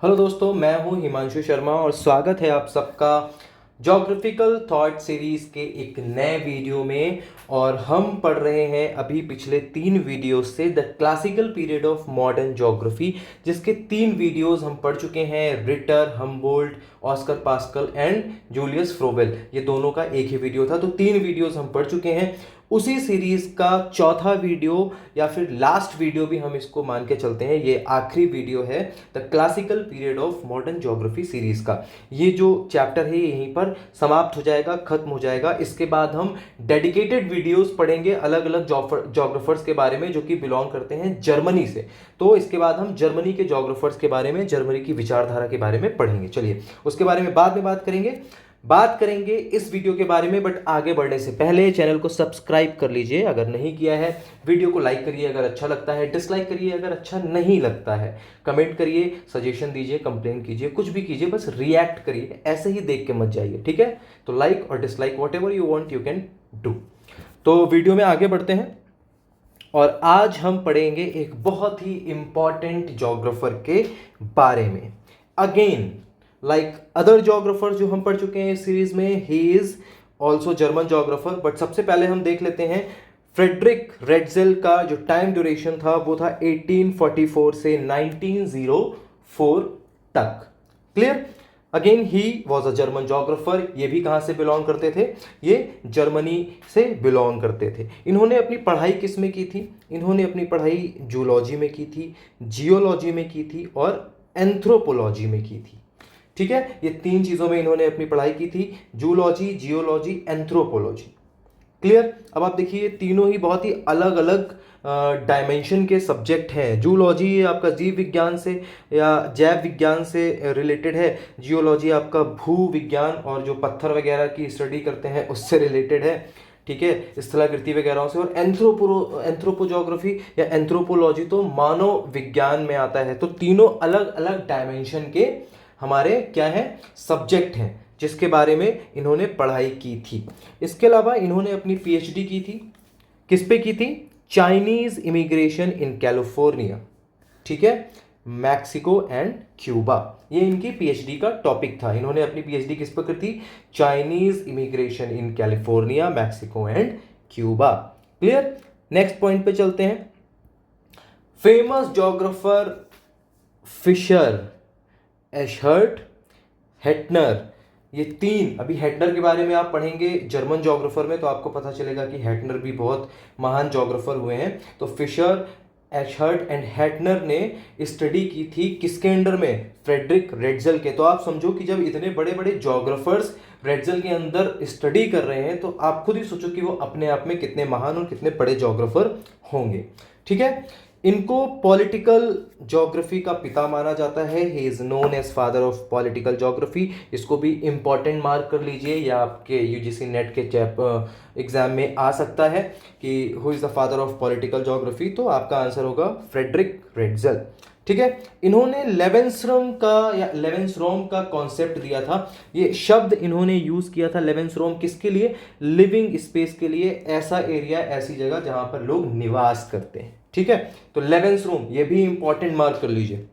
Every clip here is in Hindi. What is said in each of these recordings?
हेलो दोस्तों, मैं हूं हिमांशु शर्मा और स्वागत है आप सबका ज्योग्राफिकल थॉट सीरीज के एक नए वीडियो में। और हम पढ़ रहे हैं अभी पिछले 3 वीडियो से the classical period of modern geography, जिसके 3 वीडियोस हम पढ़ चुके हैं। Ritter, Humboldt, Oscar pascal and Julius Froebel, ये दोनों का एक ही वीडियो था। तो 3 वीडियोस हम पढ़ चुके हैं। उसी सीरीज का चौथा वीडियो या फिर लास्ट वीडियो भी हम इसको मान के चलते हैं, ये आखिरी वीडियो है the classical period of modern geography series का। ये जो चैप्टर है यहीं पर समाप्त हो जाएगा, खत्म हो जाएगा। इसके बाद हम डेडिकेटेड वीडियोस पढ़ेंगे अलग अलग ज्योग्राफर्स के बारे में जो कि बिलोंग करते हैं जर्मनी से। तो इसके बाद हम जर्मनी के ज्योग्राफर्स के बारे में, जर्मनी की विचारधारा के बारे में पढ़ेंगे। चलिए उसके बारे में बाद में बात करेंगे इस वीडियो के बारे में। बट आगे बढ़ने से पहले चैनल को सब्सक्राइब कर लीजिए अगर नहीं किया है। वीडियो को लाइक करिए अगर अच्छा लगता है, डिसलाइक करिए अगर अच्छा नहीं लगता है, कमेंट करिए, सजेशन दीजिए, कंप्लेन कीजिए, कुछ भी कीजिए, बस रिएक्ट करिए, ऐसे ही देख के मत जाइए, ठीक है। तो लाइक और dislike what ever you want you can do. तो वीडियो में आगे बढ़ते हैं और आज हम पढ़ेंगे एक बहुत ही इंपॉर्टेंट ज्योग्राफर के बारे में। अगेन लाइक अदर ज्योग्राफर जो हम पढ़ चुके हैं इस सीरीज में, he is also German geographer. But सबसे पहले हम देख लेते हैं फ्रेडरिक रेटजेल का जो टाइम ड्यूरेशन था वो था 1844 से 1904 तक। Clear. Again he was a German geographer. ये भी कहां से बिलोंग करते थे? ये जर्मनी से बिलोंग करते थे। इन्होंने अपनी पढ़ाई किस में की थी? इन्होंने अपनी पढ़ाई जूलॉजी में की थी, जियोलॉजी में की थी और एंथ्रोपोलॉजी में की थी। ठीक है, ये 3 चीजों में इन्होंने अपनी पढ़ाई की थी, जूलॉजी, जियोलॉजी, एंथ्रोपोलॉजी। क्लियर। अब आप देखिए ये तीनों ही बहुत ही अलग अलग डायमेंशन के सब्जेक्ट हैं। जूलॉजी आपका जीव विज्ञान से या जैव विज्ञान से रिलेटेड है, जियोलॉजी आपका भू विज्ञान और जो पत्थर वगैरह की स्टडी करते हैं उससे रिलेटेड है, ठीक है, स्थलाकृति वगैरह से। और एंथ्रोपोजोग्राफी या एंथ्रोपोलॉजी तो मानव विज्ञान में आता है। तो तीनों अलग अलग डायमेंशन के हमारे क्या है, सब्जेक्ट हैं जिसके बारे में इन्होंने पढ़ाई की थी। इसके अलावा इन्होंने अपनी पीएचडी की थी, किस पे की थी? चाइनीज इमिग्रेशन इन कैलिफोर्निया, ठीक है, मैक्सिको एंड क्यूबा, ये इनकी पीएचडी का टॉपिक था। इन्होंने अपनी पीएचडी किस पर की थी? Chinese immigration in California, Mexico and Cuba. Clear. Next point पे चलते हैं। फेमस ज्योग्राफर फिशर, एशहर्ट, हेटनर, ये 3। अभी हेटनर के बारे में आप पढ़ेंगे जर्मन ज्योग्राफर में तो आपको पता चलेगा कि हेटनर भी बहुत महान ज्योग्राफर हुए हैं। तो फिशर, एशहर्ट एंड हेटनर ने स्टडी की थी किसके अंडर में? फ्रेडरिक रेटजेल के। तो आप समझो कि जब इतने बड़े बड़े ज्योग्राफर्स रेटजेल के अंदर स्टडी कर रहे हैं तो आप खुद ही सोचो कि वो अपने आप में कितने महान और कितने बड़े ज्योग्राफर होंगे, ठीक है। इनको पॉलिटिकल ज्योग्राफी का पिता माना जाता है। He is known as father of political geography. इसको भी इंपॉर्टेंट मार्क कर लीजिए, या आपके यूजीसी नेट के एग्जाम में आ सकता है कि who is the father of political geography. तो आपका आंसर होगा फ्रेडरिक रेटजेल, ठीक है। इन्होंने लेवेंसरोम का कॉन्सेप्ट दिया था। ये शब्द इन्होंने यूज किया था लेवेंसरोम, किसके लिए? लिविंग स्पेस के लिए, ऐसा एरिया, ऐसी जगह जहां पर लोग निवास करते हैं, ठीक है। तो लेवेंसरोम ये भी इंपॉर्टेंट मार्क कर लीजिए।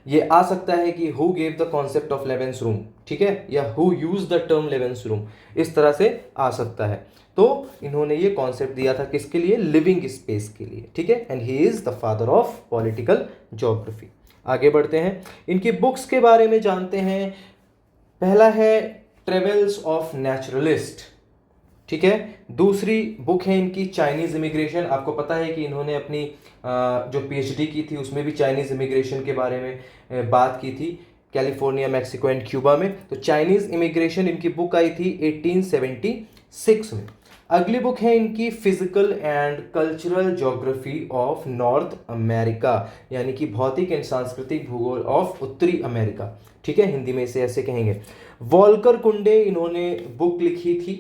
ये आ सकता है कि who gave the concept of Lebensraum, ठीक है, या who use the term Lebensraum, इस तरह से आ सकता है। तो इन्होंने ये कॉन्सेप्ट दिया था किसके लिए? लिविंग स्पेस के लिए, ठीक है। And he is the father of political geography. आगे बढ़ते हैं, इनकी बुक्स के बारे में जानते हैं। पहला है ट्रेवल्स ऑफ नेचुरलिस्ट, ठीक है। दूसरी बुक है इनकी चाइनीज इमिग्रेशन। आपको पता है कि इन्होंने अपनी जो पीएचडी की थी उसमें भी चाइनीज इमिग्रेशन के बारे में बात की थी, कैलिफोर्निया, मैक्सिको एंड क्यूबा में। तो चाइनीज इमिग्रेशन इनकी बुक आई थी 1876 में। अगली बुक है इनकी physical and cultural geography of north America, यानी कि भौतिक एंड सांस्कृतिक भूगोल ऑफ उत्तरी अमेरिका, ठीक है, हिंदी में इसे ऐसे कहेंगे। वॉल्कर कुंडे इन्होंने बुक लिखी थी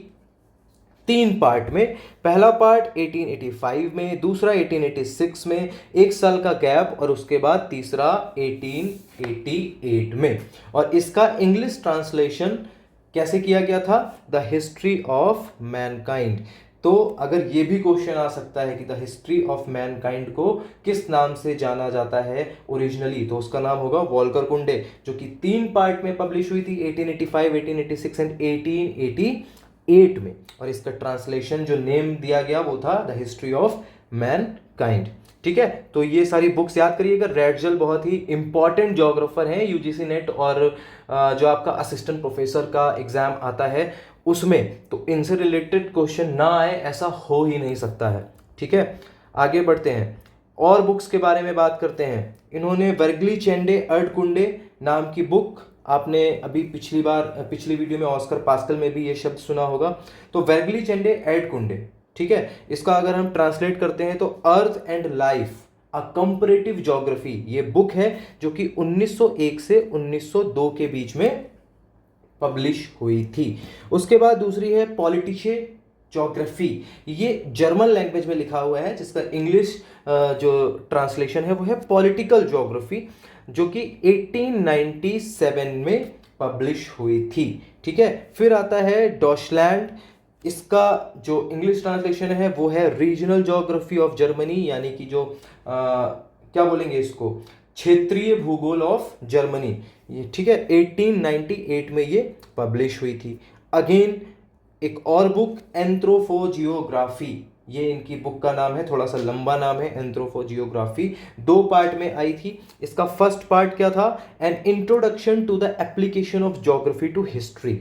3 पार्ट में। पहला पार्ट 1885 में, दूसरा 1886 में, 1 साल का गैप, और उसके बाद तीसरा 1888 में। और इसका इंग्लिश ट्रांसलेशन कैसे किया गया था? The history of Mankind. तो अगर ये भी क्वेश्चन आ सकता है कि द हिस्ट्री ऑफ मैनकाइंड को किस नाम से जाना जाता है ओरिजिनली, तो उसका नाम होगा वॉल्कर कुंडे, जो कि 3 पार्ट में पब्लिश हुई थी 1885, 1886 एंड 1888 में। और इसका ट्रांसलेशन जो नेम दिया गया वो था द हिस्ट्री ऑफ मैनकाइंड। ठीक है, तो ये सारी बुक्स याद करिएगा। रेडजल बहुत ही इंपॉर्टेंट ज्योग्राफर हैं यूजीसी नेट और जो आपका असिस्टेंट प्रोफेसर का एग्जाम आता है उसमें, तो इनसे रिलेटेड क्वेश्चन ना आए ऐसा हो ही नहीं सकता है। ठीक है, आगे बढ़ते हैं और बुक्स के बारे में बात करते हैं। इन्होंने वर्गली चेंडे अर्डकुंडे नाम की बुक, आपने अभी पिछली वीडियो में ऑस्कर पास्कल में भी ये शब्द सुना होगा। तो वर्गली चेंडे अर्डकुंडे, ठीक है, इसका अगर हम ट्रांसलेट करते हैं तो earth and life a comparative geography, ये बुक है जो कि 1901 से 1902 के बीच में पब्लिश हुई थी। उसके बाद दूसरी है पॉलिटिशे ज्योग्राफी, ये जर्मन लैंग्वेज में लिखा हुआ है, जिसका इंग्लिश जो ट्रांसलेशन है वो है पॉलिटिकल ज्योग्राफी, जो कि 1897 में पब्लिश हुई थी। ठीक है, फिर आता है डॉचलैंड, इसका जो इंग्लिश ट्रांसलेशन है वो है रीजनल ज्योग्राफी ऑफ जर्मनी, यानी कि जो क्या बोलेंगे इसको, क्षेत्रीय भूगोल ऑफ जर्मनी। ये ठीक है, 1898 में ये पब्लिश हुई थी। अगेन एक और बुक एंथ्रोपोजियोग्राफी, ये इनकी बुक का नाम है, थोड़ा सा लंबा नाम है एंथ्रोपोजियोग्राफी, 2 पार्ट में आई थी। इसका फर्स्ट पार्ट क्या था, an introduction to the application of geography to history.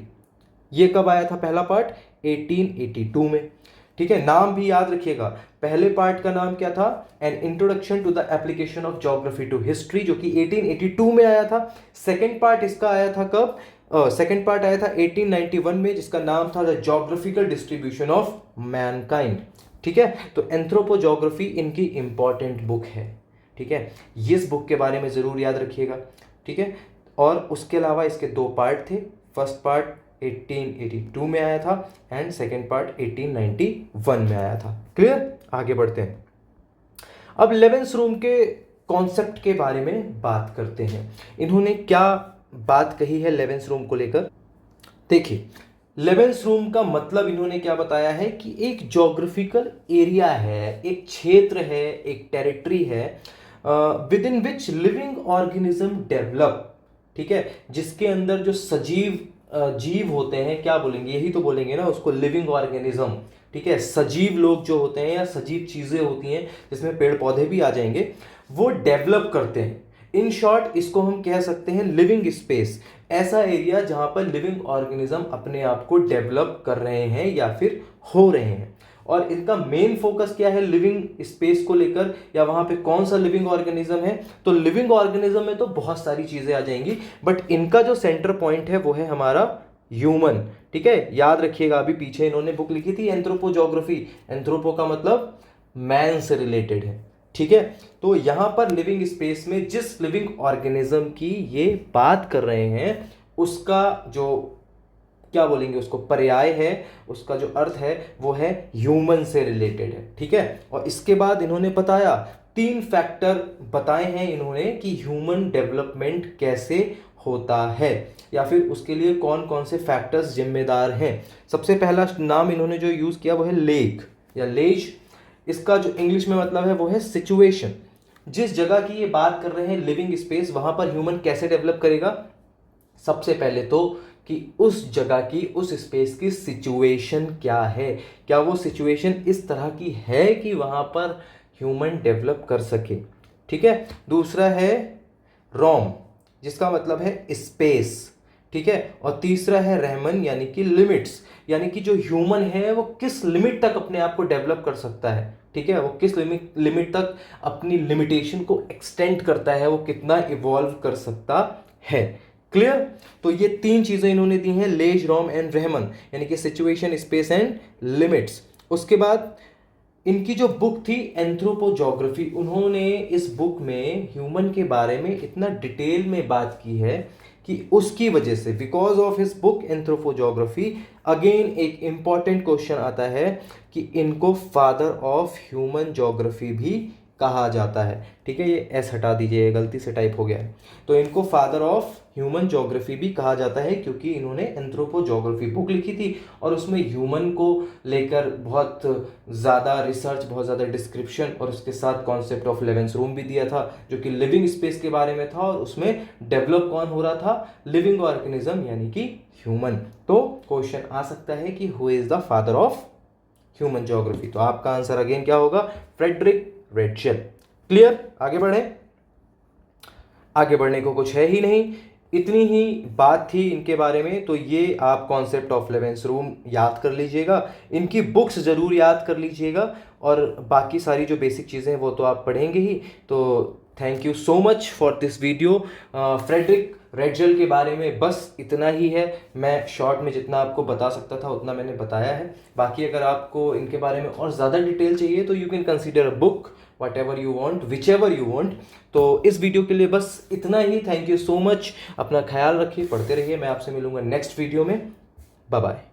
ये कब आया था पहला पार्ट, 1882 में। ठीक है, नाम भी याद रखिएगा, पहले पार्ट का नाम क्या था, an introduction to the application of geography to history, जो कि 1882 में आया था। सेकेंड पार्ट इसका आया था कब, सेकेंड पार्ट आया था 1891 में, जिसका नाम था the geographical distribution of Mankind. ठीक है, तो एंथ्रोपोज्योग्राफी इनकी इंपॉर्टेंट बुक है। ठीक है, इस बुक के बारे में जरूर याद रखिएगा। ठीक है, और उसके अलावा इसके 2 पार्ट थे, फर्स्ट पार्ट 1882 में आया था एंड सेकेंड पार्ट 1891 में आया था। क्लियर, आगे बढ़ते हैं। अब लेवेंस रूम के कॉन्सेप्ट के बारे में बात करते हैं। इन्होंने क्या बात कही है लेवेंस रूम को लेकर, देखिए लेवेंस रूम का मतलब इन्होंने क्या बताया है कि एक ज्योग्राफिकल एरिया है, एक क्षेत्र है, एक टेरिटरी है with in which living organism develop. ठीक है, जिसके अंदर जो सजीव जीव होते हैं, क्या बोलेंगे, यही तो बोलेंगे ना उसको, लिविंग ऑर्गेनिज्म। ठीक है, सजीव लोग जो होते हैं या सजीव चीजें होती हैं, जिसमें पेड़ पौधे भी आ जाएंगे, वो डेवलप करते हैं। इन शॉर्ट इसको हम कह सकते हैं लिविंग स्पेस, ऐसा एरिया जहां पर लिविंग ऑर्गेनिज्म अपने आप को डेवलप कर रहे हैं या फिर हो रहे हैं। और इनका मेन फोकस क्या है लिविंग स्पेस को लेकर, या वहां पे कौन सा लिविंग ऑर्गेनिज्म है, तो लिविंग ऑर्गेनिज्म में तो बहुत सारी चीजें आ जाएंगी, बट इनका जो सेंटर पॉइंट है वो है हमारा ह्यूमन। ठीक है, याद रखिएगा, अभी पीछे इन्होंने बुक लिखी थी एंथ्रोपोज्योग्राफी, एंथ्रोपो का मतलब मैन से रिलेटेड है। ठीक है, तो यहां पर लिविंग स्पेस में जिस लिविंग ऑर्गेनिज्म की ये बात कर रहे हैं, उसका जो क्या बोलेंगे उसको पर्याय है, उसका जो अर्थ है वो है ह्यूमन से रिलेटेड है। ठीक है, और इसके बाद इन्होंने बताया 3 फैक्टर बताए हैं इन्होंने कि ह्यूमन डेवलपमेंट कैसे होता है, या फिर उसके लिए कौन कौन से फैक्टर्स जिम्मेदार हैं। सबसे पहला नाम इन्होंने जो यूज किया वो है लेक या लेज, इसका जो इंग्लिश में मतलब है वो है सिचुएशन। जिस जगह की ये बात कर रहे हैं लिविंग स्पेस, वहां पर ह्यूमन कैसे डेवलप करेगा, सबसे पहले तो कि उस जगह की, उस स्पेस की सिचुएशन क्या है, क्या वो सिचुएशन इस तरह की है कि वहां पर ह्यूमन डेवलप कर सके। ठीक है, दूसरा है रोम, जिसका मतलब है स्पेस। ठीक है, और तीसरा है रहमन, यानी कि लिमिट्स, यानी कि जो ह्यूमन है वो किस लिमिट तक अपने आप को डेवलप कर सकता है। ठीक है, वो किस लिमिट तक अपनी लिमिटेशन को एक्सटेंड करता है, वो कितना इवॉल्व कर सकता है। क्लियर, तो ये 3 चीजें इन्होंने दी हैं, लेज, रोम एंड रहमन, यानी कि सिचुएशन, स्पेस एंड लिमिट्स। उसके बाद इनकी जो बुक थी एंथ्रोपोज्योग्राफी, उन्होंने इस बुक में ह्यूमन के बारे में इतना डिटेल में बात की है कि उसकी वजह से, because of his book anthropogeography, again एक इंपॉर्टेंट क्वेश्चन आता है कि इनको फादर ऑफ ह्यूमन ज्योग्राफी भी कहा जाता है। ठीक है, ये एस हटा दीजिए, गलती से टाइप हो गया है। तो इनको फादर ऑफ ह्यूमन ज्योग्राफी भी कहा जाता है क्योंकि इन्होंने एंथ्रोपोज्योग्राफी बुक लिखी थी और उसमें ह्यूमन को लेकर बहुत ज़्यादा रिसर्च, बहुत ज़्यादा डिस्क्रिप्शन और उसके साथ कॉन्सेप्ट ऑफ लेवेंस रूम भी दिया था जो कि लिविंग स्पेस के बारे में था और उसमें डेवलप कौन हो रहा था, लिविंग ऑर्गेनिज्म यानी कि ह्यूमन। तो क्वेश्चन आ सकता है कि who is the father of human geography, तो आपका आंसर अगेन क्या होगा, फ्रेडरिक रेटशेल। क्लियर, आगे बढ़े। आगे बढ़ने को कुछ है ही नहीं, इतनी ही बात थी इनके बारे में। तो ये आप कॉन्सेप्ट ऑफ लेवेंस रूम याद कर लीजिएगा, इनकी बुक्स ज़रूर याद कर लीजिएगा और बाकी सारी जो बेसिक चीज़ें हैं वो तो आप पढ़ेंगे ही। तो thank you so much for this video. Friedrich Ratzel के बारे में बस इतना ही है, मैं शॉर्ट में जितना आपको बता सकता था उतना मैंने बताया है। बाकी अगर आपको इनके बारे में और ज़्यादा डिटेल चाहिए तो you can consider a book, whatever you want, whichever you want. तो इस वीडियो के लिए बस इतना ही। थैंक यू सो मच, अपना ख्याल रखिए, पढ़ते रहिए। मैं आपसे मिलूंगा नेक्स्ट वीडियो में। Bye bye.